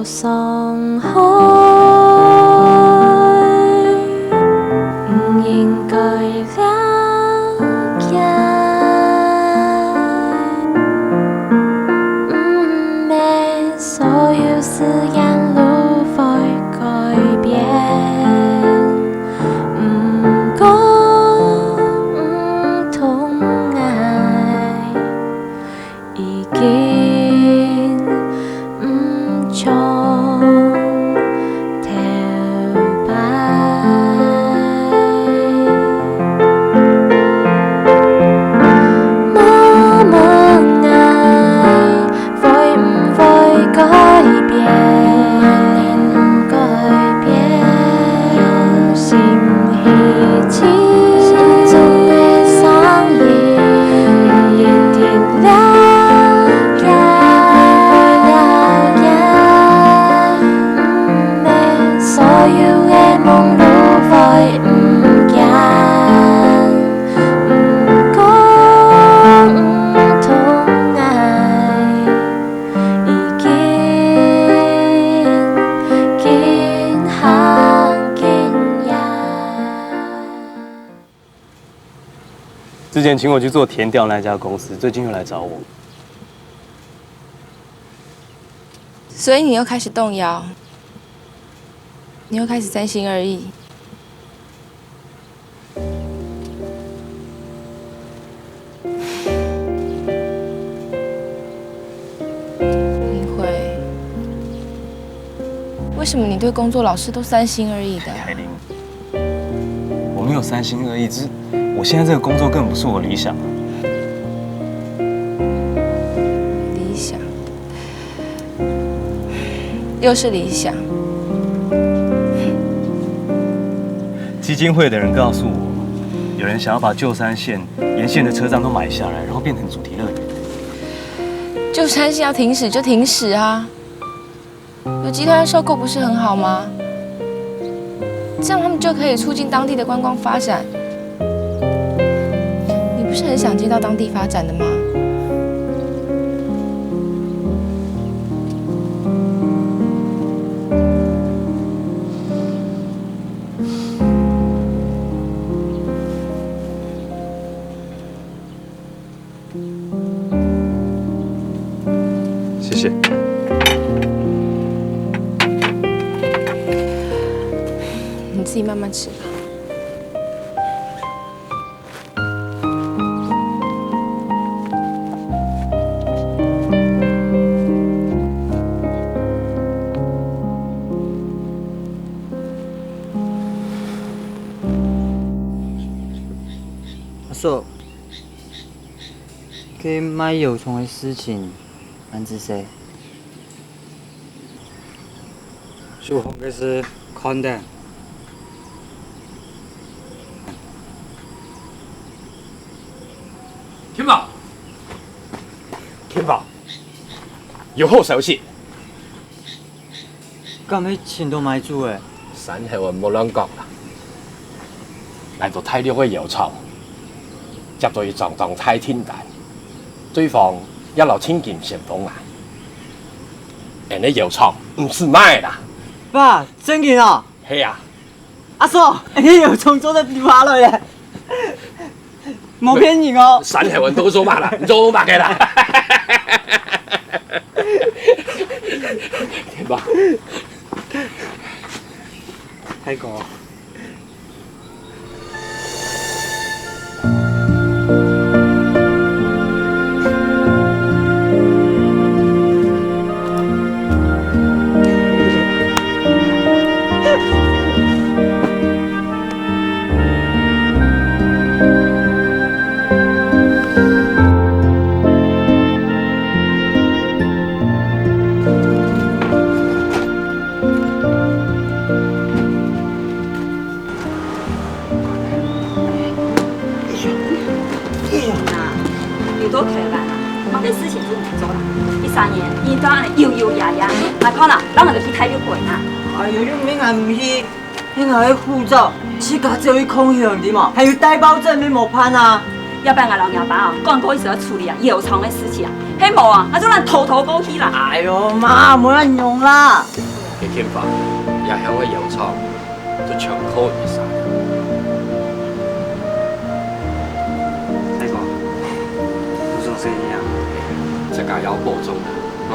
有伤害，唔应该了解，唔免所有事情都会改变，唔讲唔痛爱，已经唔从头摆。默默爱会唔会改变？唔改变，用心一起，心中的伤意，一定了解，了解，唔免所有的梦都会唔见，唔讲唔痛爱，已经经行经验。之前请我去做田调那家公司，最近又来找我。所以你又开始动摇，你又开始三心二意。林慧，为什么你对工作老是都三心二意的？凯琳，我没有三心二意，只是我现在这个工作根本不是我理想啊。理想，又是理想。基金会的人告诉我，有人想要把旧山线沿线的车站都买下来，然后变成主题乐园。旧山线要停驶就停驶啊，有集团收购不是很好吗？这样他们就可以促进当地的观光发展。你不是很想接到当地发展的吗？谢谢。你自己慢慢吃吧。阿叔，去买药虫的事情，安子说？属红的是康的，天宝，天宝，有好消息，敢要钱都买煮的？山后人莫乱讲啦。来到大量的药草，接到伊撞太天大，对方一路千件旋风来。人的药草唔是卖啦，爸，真嘅哦！系啊，阿叔，你药虫做得掉下来嘅，冇骗人哦！山后人都做嘛啦，唔做嘛嘅啦。天宝，太高。多开办啦，忙点事情就唔做啦。第3年，伊当然悠悠呀呀，那可能咱那个去睇了过啦。哎呦，你明还唔去？你那个护照，自家只有去空向的嘛，还有带保证你冇判啊？要不然老娘爸讲过一直要处理药厂的事情迄无就咱偷偷过去啦。哎呦妈，冇人用啦。嘅看法也響個油廠就長科以上。大哥，不做生意啊？这个要保重啊！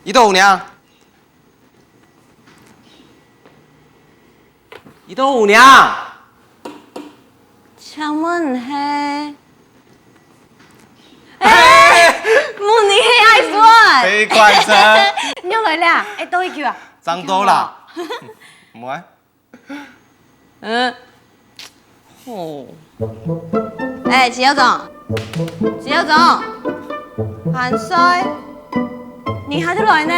伊倒有呢？伊倒有呢？请问是？母尼爱孙。飞快车。你来啦？倒一叫啊？张多啦。唔爱。哦。齐校长，齐校长，韩帅，你还得来呢？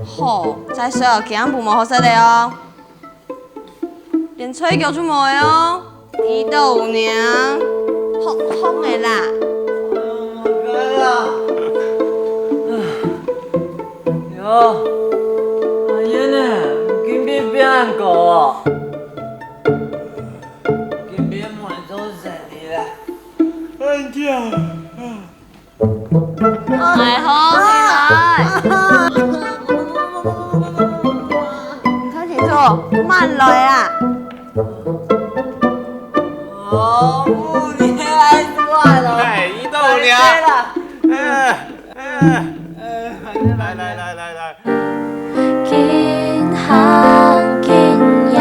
好，在所有其他部门好势的哦，连吹球都冇的哦，伊都有呢，风的啦。哟，阿爷呢？今边变暗狗哦。今边冇人做生意啦。哎呀！哎好，起来。开始做，慢来啦。哦，母你爱算了。哎，伊倒有呢？来。見行見人。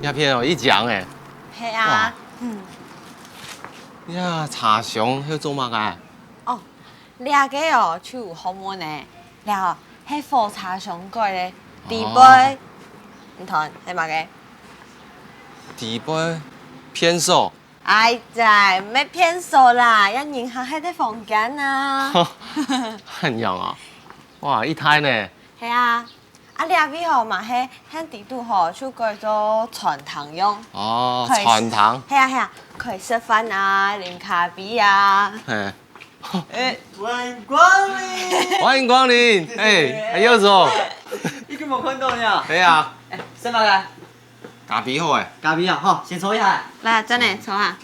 鸦片哦，一讲诶。系啊。呀，茶熊要做乜啊？哦，掠个哦，就有好门呢。掠哦，迄火茶上过咧，地杯，唔同，系嘛个？底杯偏瘦。哎在，唔要骗数啦，要迎合迄个房间啊。很样啊！哇，一胎呢？系啊，掠个吼嘛，迄地度吼，就叫做传堂用。哦，传堂。系啊，可以吃饭啊，啉咖啡啊。嘿。欢迎光临。欢迎光临。哎，柚子哦。你根本看到呢。对啊。什么个？咖啡好诶。咖啡啊，好，先抽一下。来，真的抽下。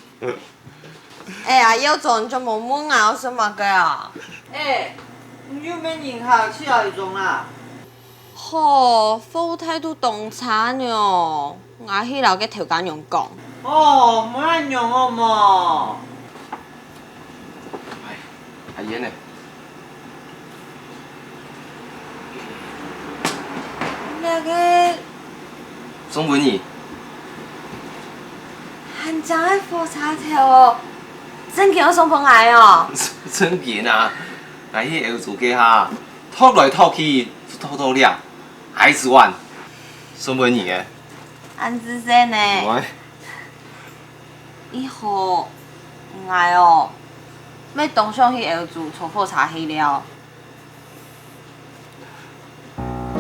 有种就冇问啊，什么个啊？你有没迎合去啊一种啦？吼，服务态度洞差呢，我迄老个条件用讲。哦，冇人用哦嘛。阿燕呢？那个宋文怡，汉江的火柴条哦，真叫我送返来哦。真见啊！那迄个字家下，吐来吐去，吐吐了，还是阮宋文怡的。安子生呢？喂，以后唔爱哦，要动上迄个字做火柴去了。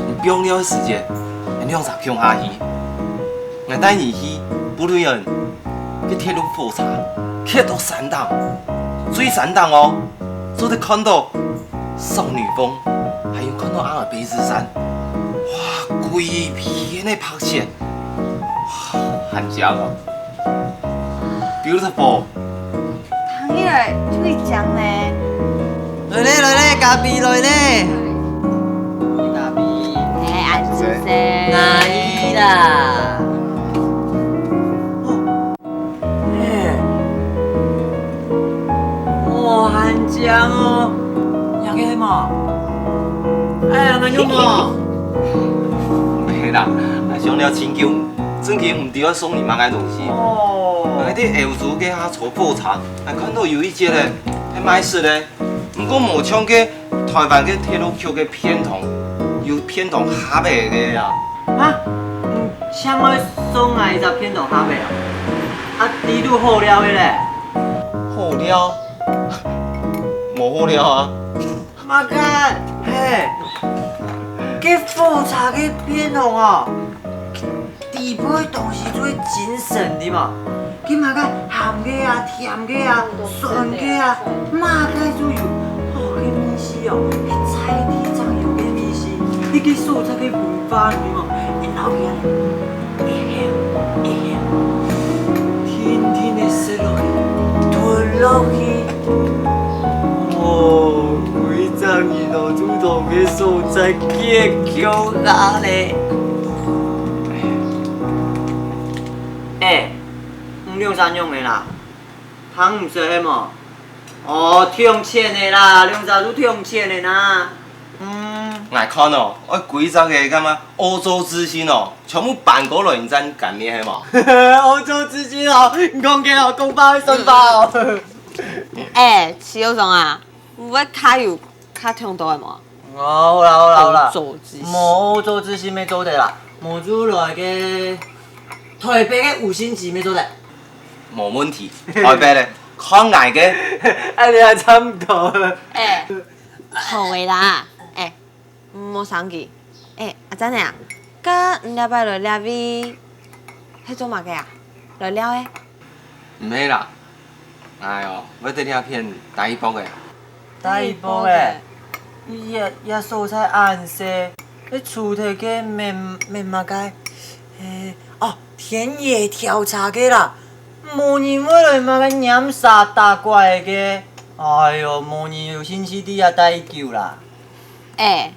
你不用了时间，你用啥强下去？我带你去不瑞人去铁路火柴，去到山档，最山档哦，就得看到少女峰，还有看到阿尔卑斯山，哇，规片的拍摄，哇，很强哦 ，beautiful。唐伊儿最强呢。来咧，咖啡来咧。咖啡。哎，安子生。哪里啦？哇，很强哦！两个嘛？哎呀，那用嘛？没啦，想了亲舅，真经唔对我送你妈个东西。哦。那啲后厨给他炒破茶，还看到有一节咧，还卖死咧。不过冇像个台湾嘅铁路桥嘅片筒，有片筒下白嘅啊。啊？想要送来一只片头哈袂啊？啊，地路好了的咧。好了，冇好了啊。妈看，嘿，这复杂的片筒哦，地配东西最精神的嘛。佢嘛个咸嘅啊、甜嘅啊、酸嘅啊，嘛个都有。哦，个米丝哦，个菜地上有个米丝，你个素菜个文化里嘛，一老样，一香一香，天天的食落去，吞落去，哦，规张鱼头煮同个素菜结球下咧。3用的啦，汤唔识嘛？哦，用钱的啦，两只都用钱的啦。我看哦，我规则个干嘛欧洲之星哦，全部办过来，你真干咩嘛？欧洲之星哦，讲给哦，公包生包哦。哎，徐有种啊，有要卡有卡痛到的嘛？好啦，欧洲之星，无欧洲之星要做的啦，无做来个台北的5星级要做的。冇问题，台北咧，看挨嘅。哎，你还差唔多。哎，好的啦，哎，唔好生气。哎，阿珍啊，甲唔了拜来了味，迄做嘛个啊？来了诶。唔系啦，哎哟，我对你片第一波嘅。第一波诶，也蔬菜暗色，你厝头个面嘛个，哦，田野调查个啦。无人要来嘛个染啥大怪个？哎哟，无人有星期底也带救啦。哎，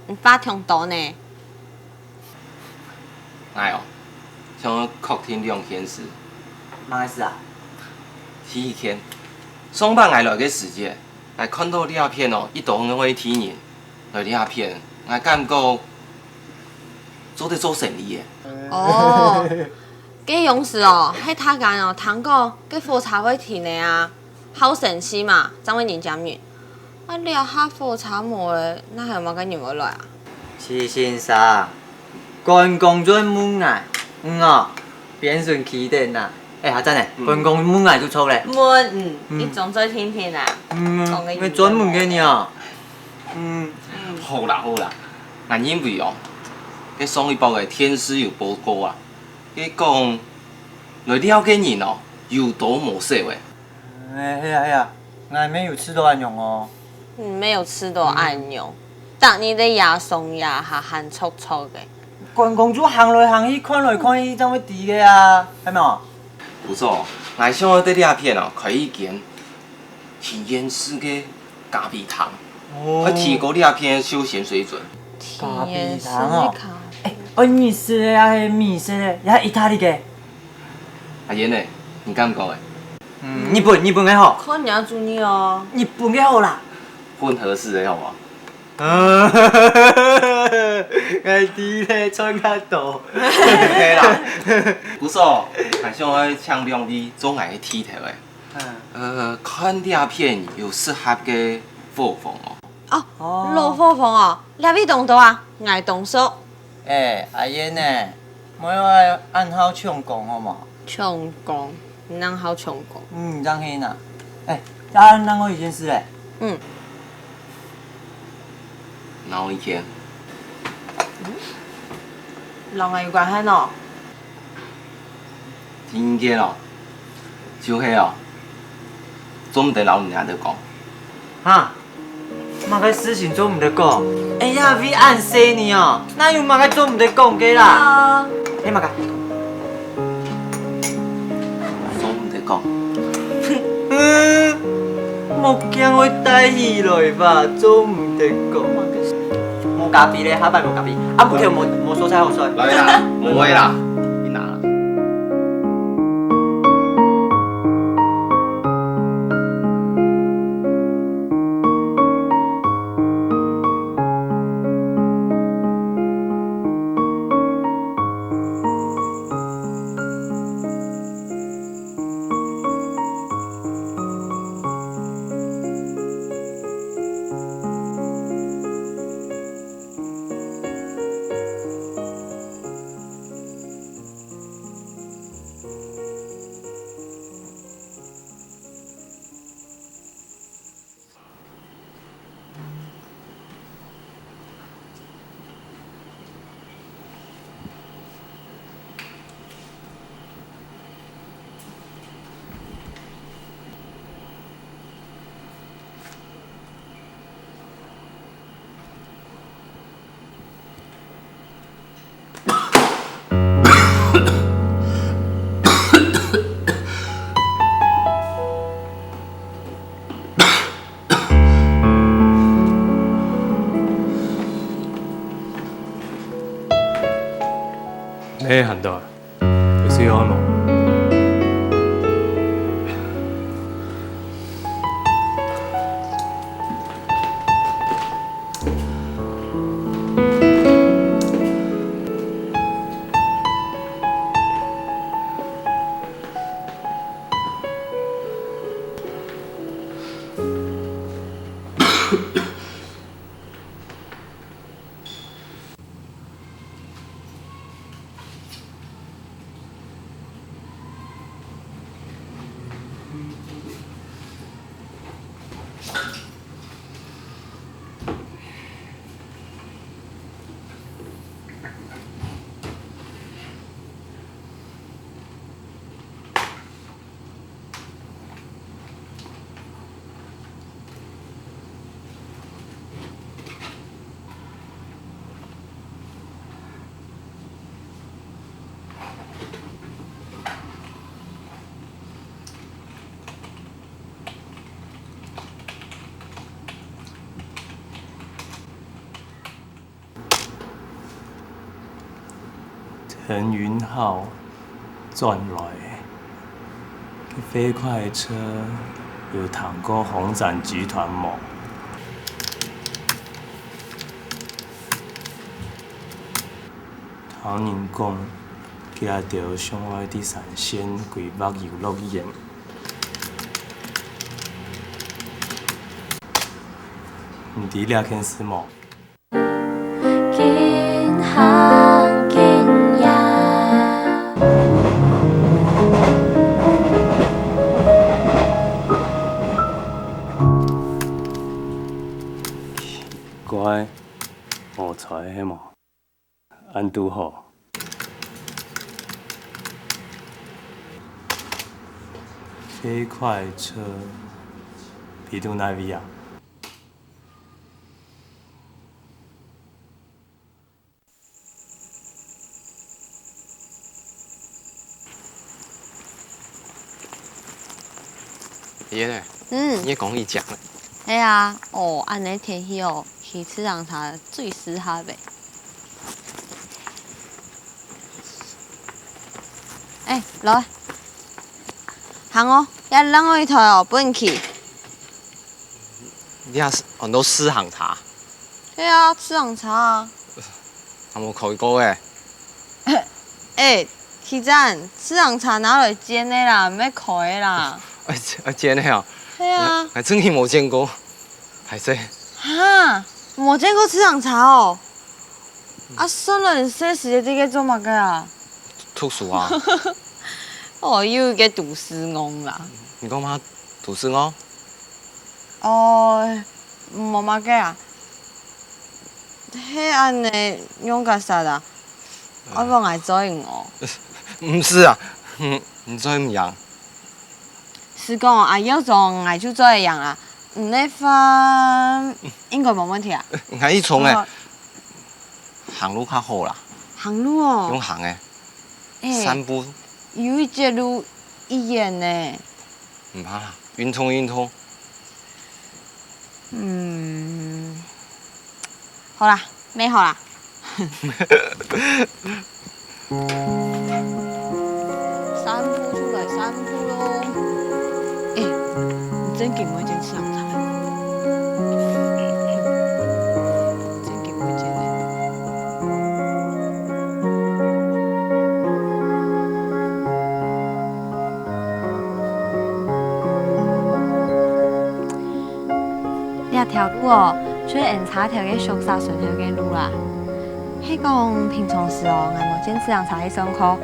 你发痛到呢？哎哟，像客厅2天时，嘛事啊？第一天，上班挨来个时节，来看到你阿片哦，一度会天人，来你阿片，我感觉做得做生意的。哦。给勇士哦，迄他干哦，糖果给火柴会停的啊，好神奇嘛，怎会人家面？啊，了下火柴无的，那还有冇跟你们来啊？徐先生，关公转门外，哦，变顺起点啦。哎，阿珍诶，关公门外就错咧。门，你总做听听啦。我专门给你哦。好啦，我因为哦，迄上一包的天师有报告啊。佢讲来了解人哦，有多无少诶。哎呀，俺没有吃到安用哦。没有吃到安用，但你的牙松牙还汗臭臭的。关公主行来行去，看来看去，怎会伫个啊？系咪？不错，我想要对你片哦，开一间体验式的咖啡堂，我提高你片的休闲水准。咖啡堂哦。欧尼式的，还是米式的，也意大利的。阿燕呢？你敢讲诶？日本嘅好，可能注意哦。日本嘅好啦。混合式的好吗？爱啲咧穿较大。OK 啦，不错，还像迄强亮的总爱剃头的。看影片有适合嘅画风哦。哦，老火风哦，两位动作啊，爱动手。阿燕呢，莫要按好唱功好嘛？唱功，能好唱功。让黑呐。咱我一件事嘞。哪一天？人会有关系喏。今天哦，就迄哦，总唔得老娘在讲。哈，嘛个事情做唔得讲。哎呀，你按死你哦，哪有嘛个做唔得讲嘅啦？你嘛个。总唔得讲。莫惊我带起来吧，做唔得讲。冇咖啡咧，下摆冇咖啡。木条冇蔬菜好衰。来啦，唔会啦，你拿啦。喊到，有需要吗？陈云浩转来，飞快车有谈过红展集团某。唐人讲，惊到上海的神仙鬼目游乐园。唔知了件事冇？見行見也。乖，我猜迄冇，安拄好。飞快车，比如哪位啊？爷嘞，你也讲伊讲嘞。哎呀，哦，安尼天气哦，去吃凉茶最适合呗。哎，来，行哦。也人我一台哦，本去。你也是很多私行茶，对啊，吃红茶啊。有无开过诶？起站吃红茶哪来煎的啦，唔要开的啦。真诶哦。对啊。还真是无见过，歹势。哈，冇见过吃红茶哦。啊，算了，说时这个做乜个啊？吐书啊！哦，又个读书翁啦。你讲嘛？吐书哦？哦，冇乜个啊。迄安尼用个啥啦？我无爱做用哦。唔是啊，唔做唔样。是讲啊，有种爱就做一样啦。那番应该冇问题啊。爱去冲诶，行路较好啦，行路哦。用行诶，散步。有一节路一眼呢。唔怕啦，运通运通。好啦，没好啦。散步出来散步咯。你真见每件吃红茶？真见每件呢？这条路哦，就是按茶条嘅熟沙顺条嘅路啦。迄讲平常时哦，我无坚持红茶去上课，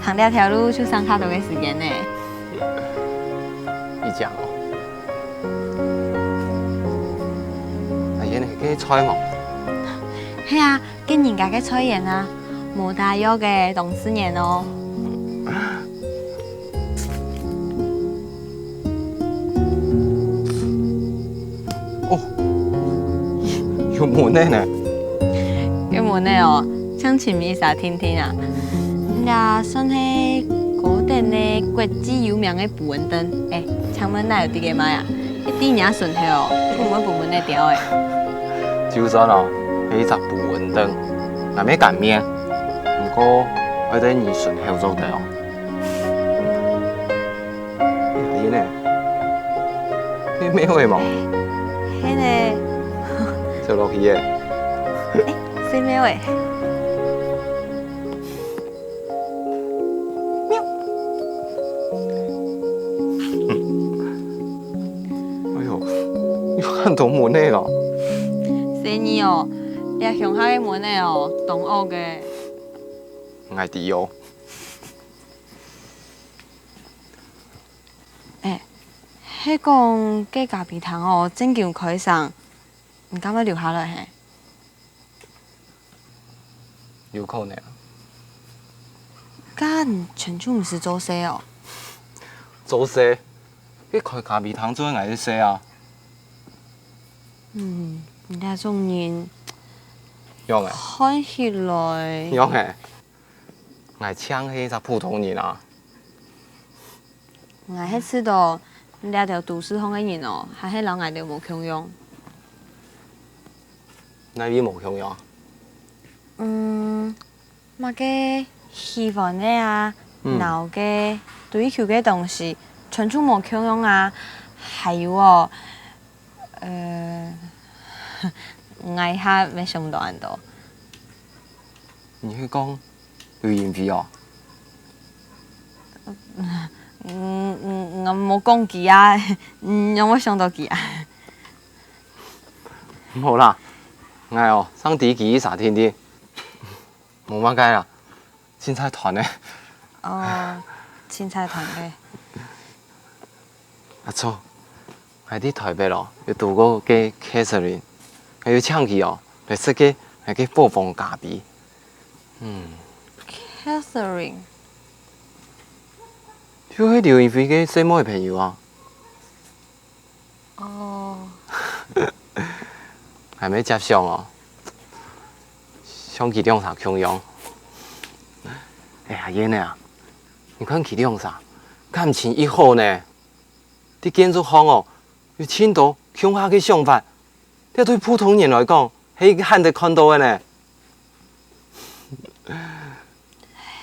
行这条路就上较多嘅时间呢。你讲哦，阿爷你去菜冇？系啊，跟人家嘅菜园啊，冇大约嘅董事年哦。有门的呢？有门的哦，像前面啥听听啊？那算係古典的国际有名的捕蚊灯，请问哪有啲个买啊？一啲人顺去哦，有冇捕蚊的条诶？就算哦，係一隻捕蚊燈，嗱咩揀咩？不過我哋你順後做得哦。你呢？你咩位冇？迄個。就落去嘅。是咩位？哎呦，有很多門的咯。生意哦，你鄉下嘅門的哦，東歐嘅。愛迪哦。迄講嘅咖啡糖哦，真叫開上。你敢要留下來嘿？有可能。干全就唔是做生哦。做生，你開咖啡糖做愛去生啊？你那種人用誒。看起來。用誒。愛搶迄隻普通人啊。我迄次到掠條都市風嘅人哦，還係老愛條無強用。那你冇強用？乜嘅希望嘅啊，鬧嘅追求嘅東西，全部冇強用啊。還有哦，我下沒想到咁多。你去講旅遊費哦？我冇講佢啊，讓我想到佢啊。冇啦，我哦上地基啥天天，冇乜計啦，凊彩團咧。哦，凊彩團嘅。阿錯，喺啲台北咯，要度過嘅 Catherine， 我要搶佢哦，嚟識嘅係嘅播放咖啡。Catherine。就係劉亦菲嘅細妹朋友啊。哦。係咪接上哦？想佢兩啥強用？哎呀，爺呢？你看佢兩啥？感情一好呢，啲建築行哦，有簽到鄉下嘅想法，這對普通人來講係慳得看到嘅呢。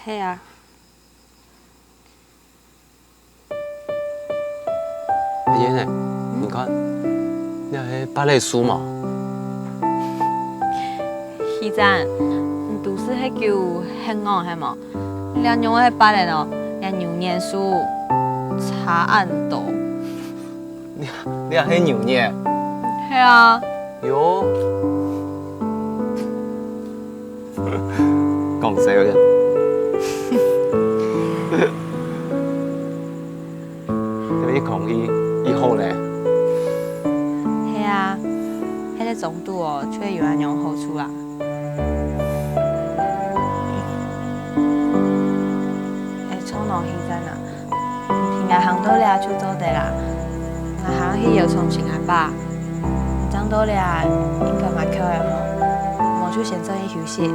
係啊。阿燕呢？你看，你迄芭蕾舞嘛？希赞，你都是迄叫很昂系无？你用迄芭蕾哦，连牛念书查案斗。你也迄牛呢？系啊。哟。讲谁个？对伊讲以后呢？系啊，迄个总督哦，却有人用好处啦。冲动希赞啊，听下行到俩出走地啦，那行去又重新来吧。长到俩应该蛮巧的吼，无就先做伊休息。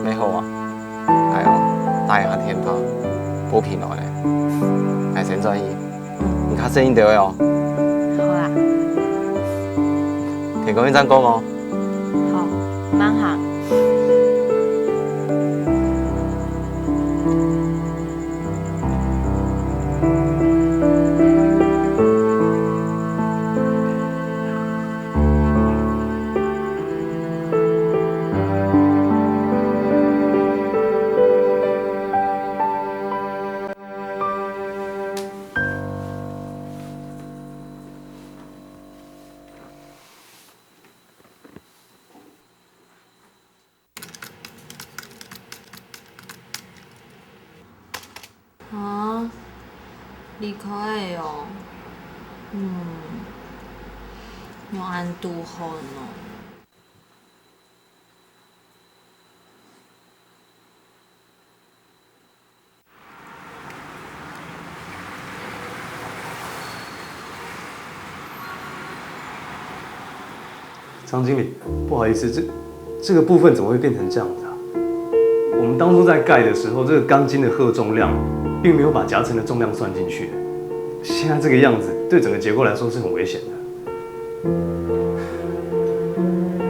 没好啊，哎呦，大一下天怕，补平落咧，还先转移，你较适应到哦。好啦，田公园站讲哦。好，慢行。啊，离开的哦，用安度好哦。张经理，不好意思，这个部分怎么会变成这样子啊？我们当初在盖的时候，这个钢筋的荷重量并没有把夹层的重量算进去，现在这个样子对整个结构来说是很危险的。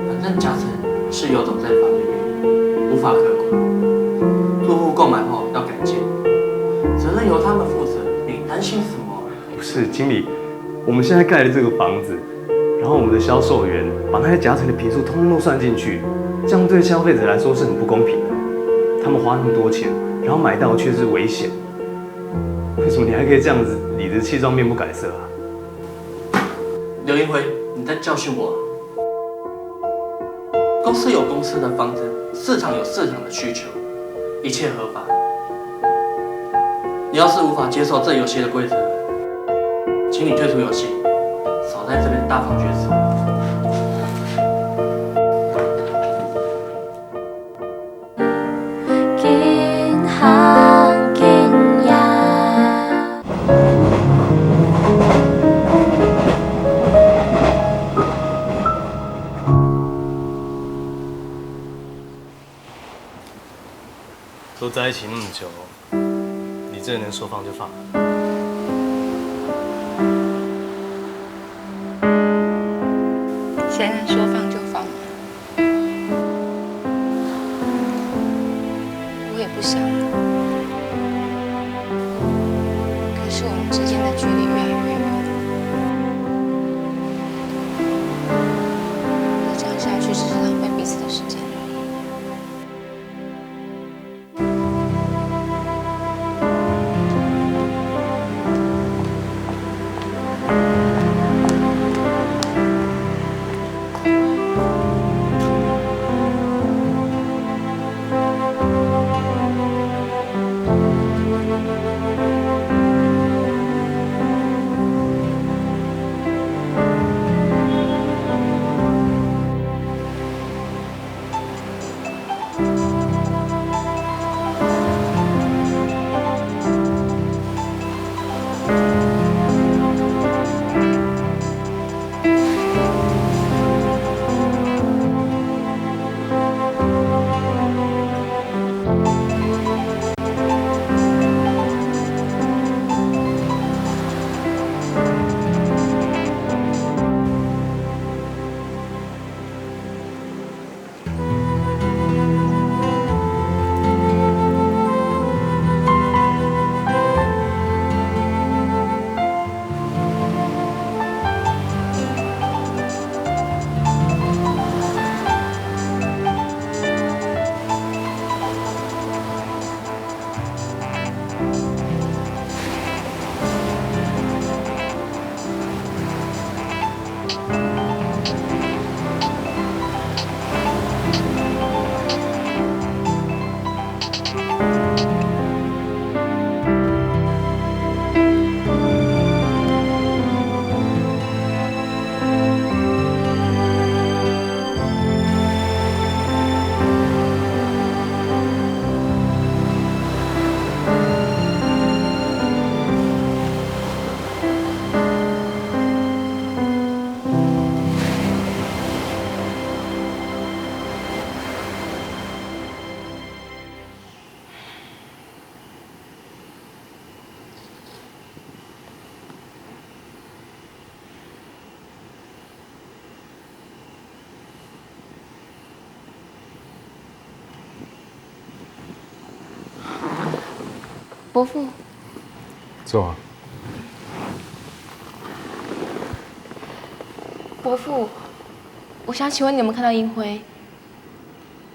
反正夹层是游走在法律里，无法可管。住户购买后要改建，责任由他们负责，你担心什么？不是经理，我们现在盖的这个房子，然后我们的销售员把那些夹层的坪数通通都算进去，这样对消费者来说是很不公平的。他们花那么多钱，然后买到却是危险，为什么你还可以这样子理直气壮、面不改色啊？刘英辉，你在教训我啊？公司有公司的方针，市场有市场的需求，一切合法。你要是无法接受这游戏的规则，请你退出游戏，少在这边大放厥词。见行见人。都在一起那么久，你真的能说放就放？谁能说放就放？我也不想啊。可是我们之间的距离越来越远，再这样下去只是浪费彼此的时间而已。伯父，坐啊。伯父，我想请问你有没有看到英辉？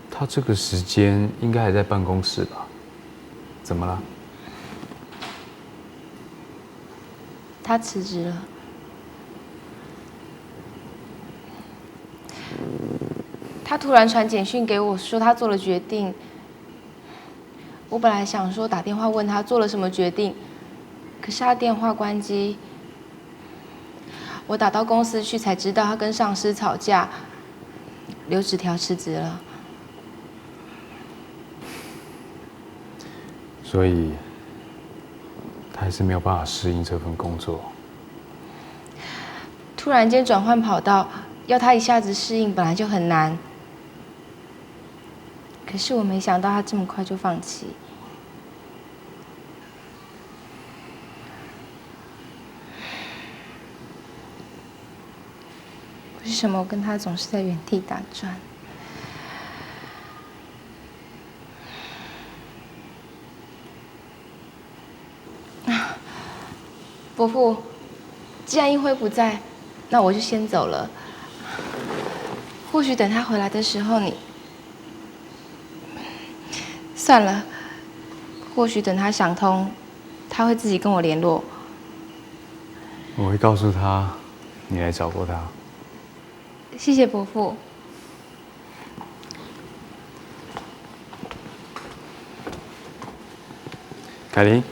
他这个时间应该还在办公室吧？怎么了？他辞职了。他突然传简讯给我说他做了决定。我本来想说打电话问他做了什么决定，可是他电话关机。我打到公司去才知道他跟上司吵架，留纸条辞职了。所以，他还是没有办法适应这份工作。突然间转换跑道，要他一下子适应本来就很难。可是我没想到他这么快就放弃。为什么我跟他总是在原地打转？伯父，既然英辉不在，那我就先走了。或许等他回来的时候，你算了。或许等他想通，他会自己跟我联络。我会告诉他，你来找过他。谢谢伯父。凯琳。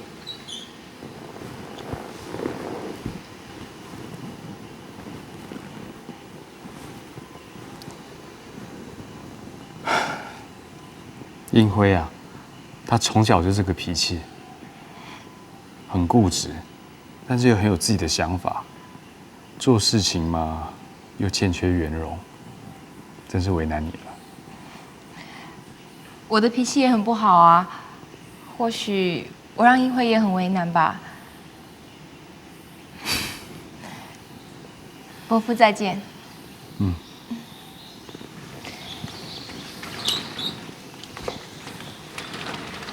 英辉啊，他从小就这个脾气，很固执，但是又很有自己的想法，做事情嘛又欠缺圆融，真是为难你了。我的脾气也很不好啊，或许我让英辉也很为难吧。伯父再见。嗯。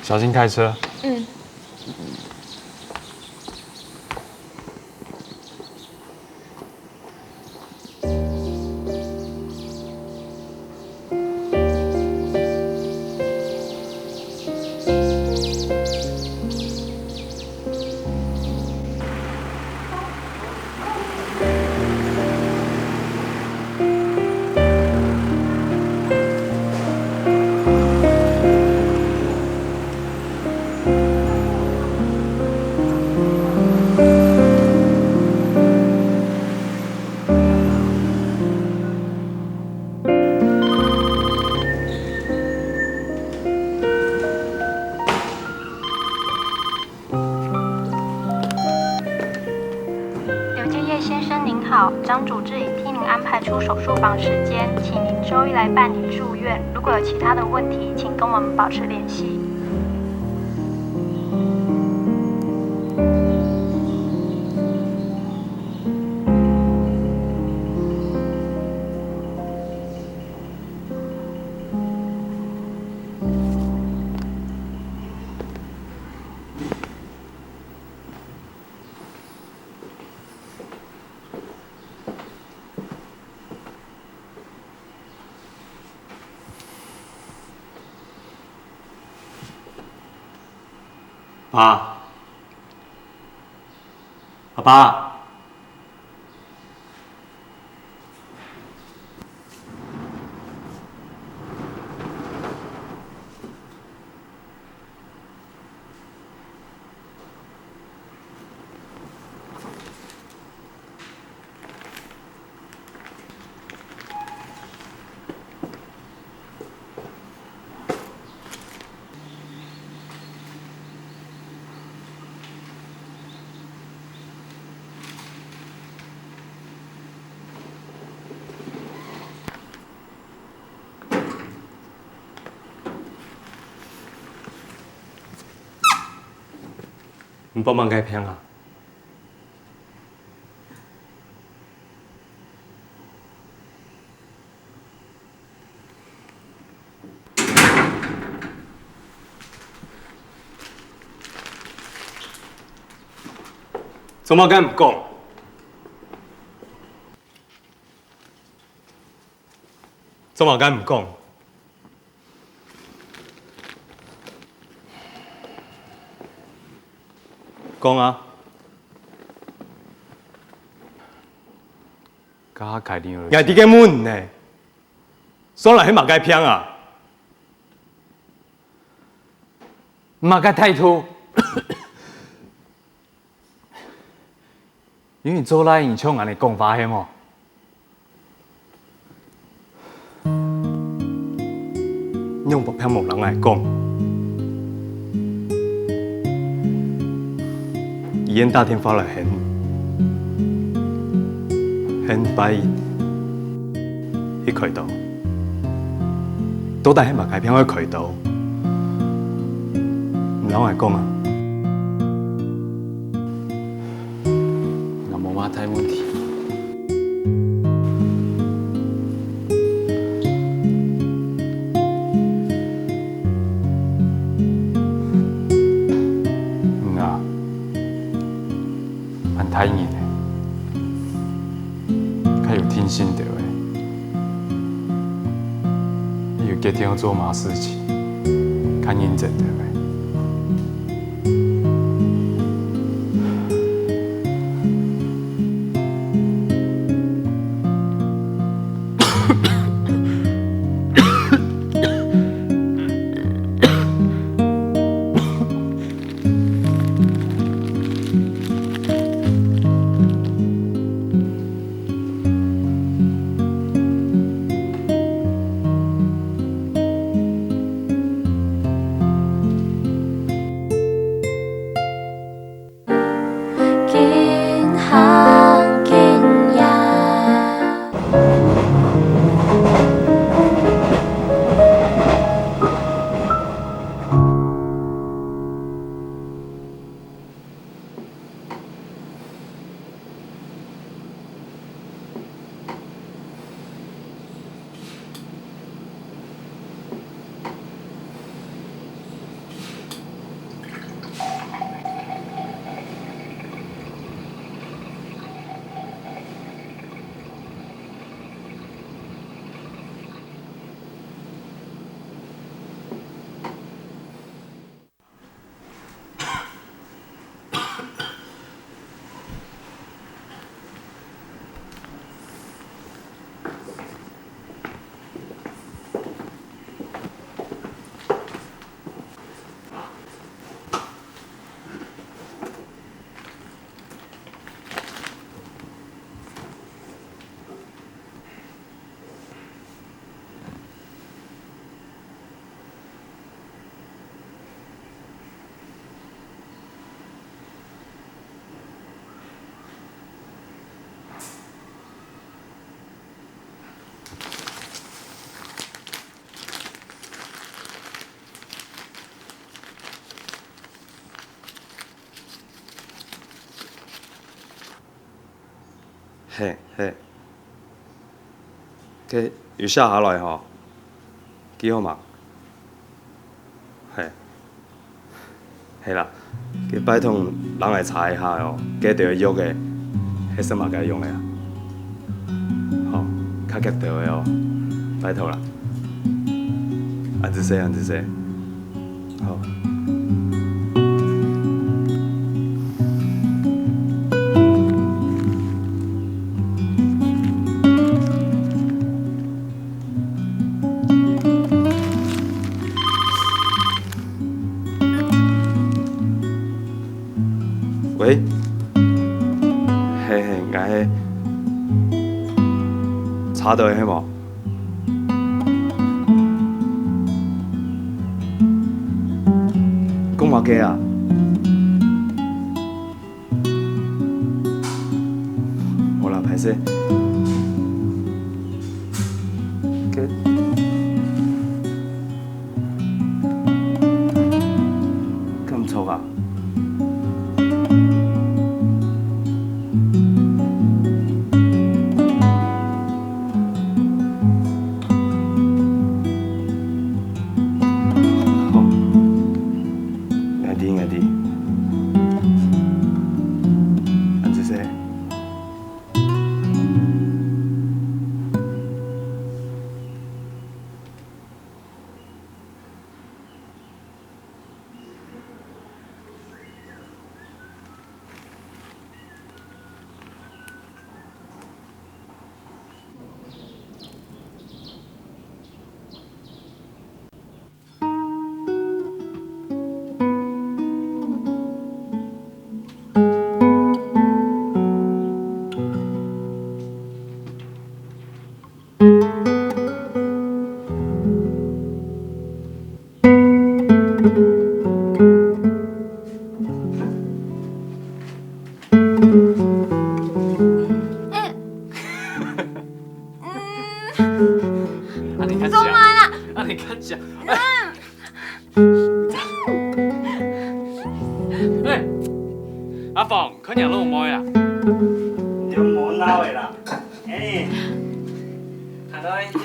小心开车。嗯。张主治已替您安排出手术房时间，请您周一来办理住院。如果有其他的问题，请跟我们保持联系。爸，爸爸，你帮忙改片啊？做嘛敢唔讲？做嘛敢唔讲？讲啊！甲开定了。硬伫个门呢，所来迄嘛该偏啊！嘛该太突，因为做来你像安尼讲法迄么，用不偏无人来讲。伊演大天发来很摆迄渠道，倒但迄嘛该偏迄渠道。人来讲啊，那无嘛太问题。啊，蛮太硬的，较有听心得的，伊有家庭做嘛事情，较认真的。嘿，佢要下下來嗬，幾好嘛？係啦，佢拜託人嚟查一下哦，佢哋要嘅係什麼嘅用嘅啊？好，較夾到嘅哦，拜託啦。安子些，好。喂，係，查到係冇？講話嘅啊？好啦，排先。咁錯啊？啊，你看走慢啊！啊，你看讲，哎，阿凤，可娘弄冇呀？你冇闹的啦，哎，看到一斤。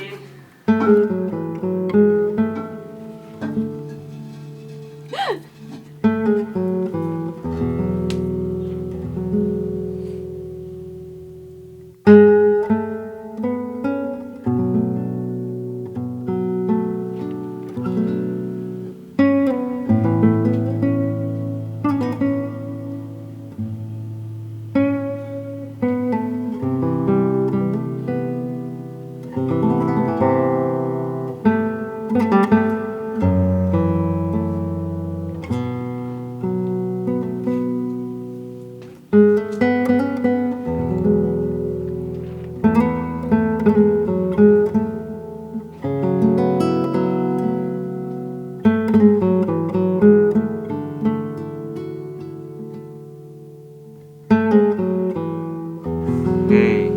诶，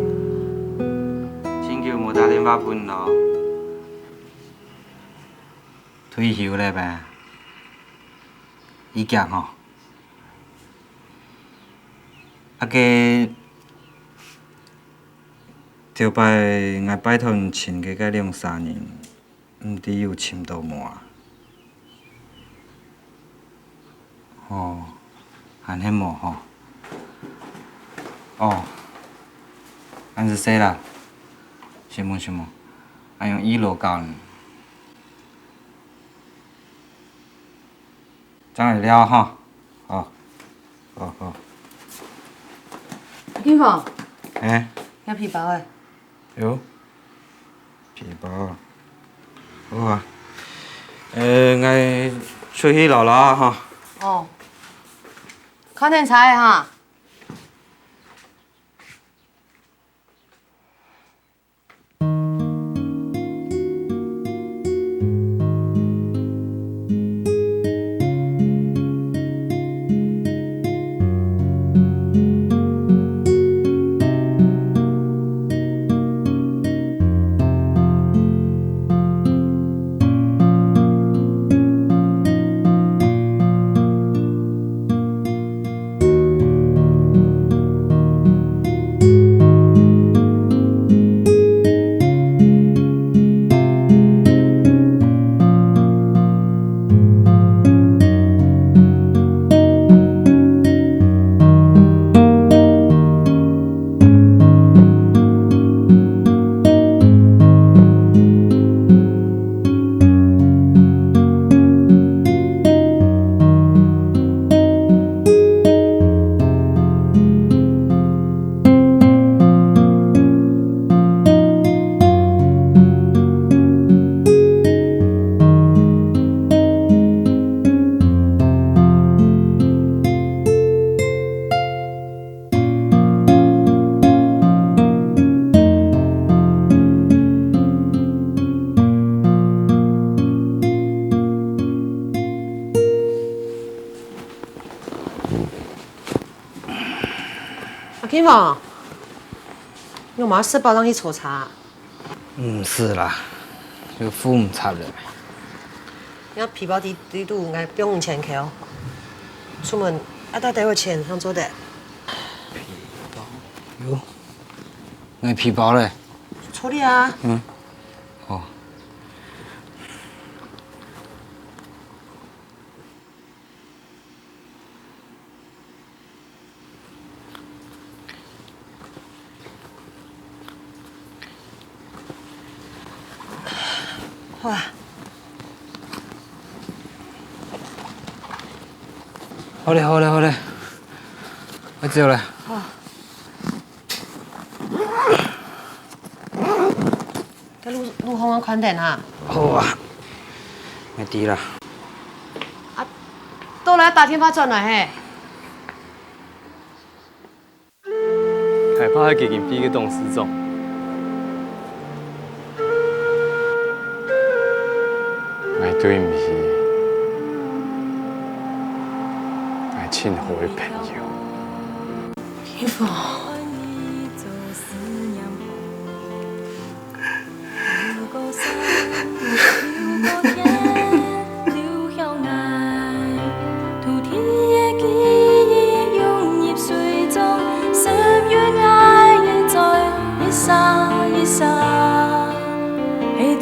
请求无打电话分咯，退休了呗，伊讲吼，啊个头摆我拜托请个2-3年，毋知有请到满。哦，安尼无吼，哦。俺是说啦，什么，俺用1路教你，这样会了哈，好。金凤，哎，遐皮包诶，有，皮包，好啊。我出去捞捞哈。哦，看点菜哈。金凤，用马色包让去搓茶。是啦，就付唔差了。你皮包底度爱不用5,000块哦。出门要带多少钱？想做的？有，我皮包嘞。处理啊。哦。好啊。好嘞，我走了。好。这路风宽点啊。好啊，我知啦。都来打电话转来嘿。害怕迄个人比个冻失踪。我对唔是，我亲好的朋友。金凤。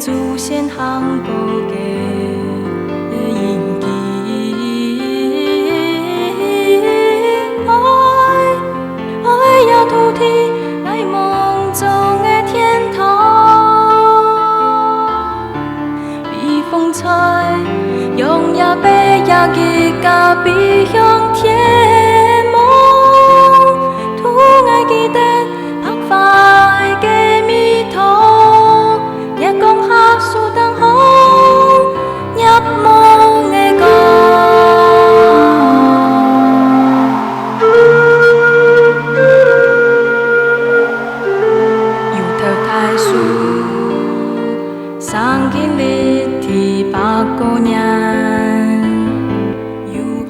祖先幸福嘅印記。愛呀土地，愛夢中嘅天堂。避風吹，用呀背呀嘅家比向天夢。土愛記得拍快嘅蜜糖，日光下樹燈紅，入夢嘅歌。上見烈天白姑娘。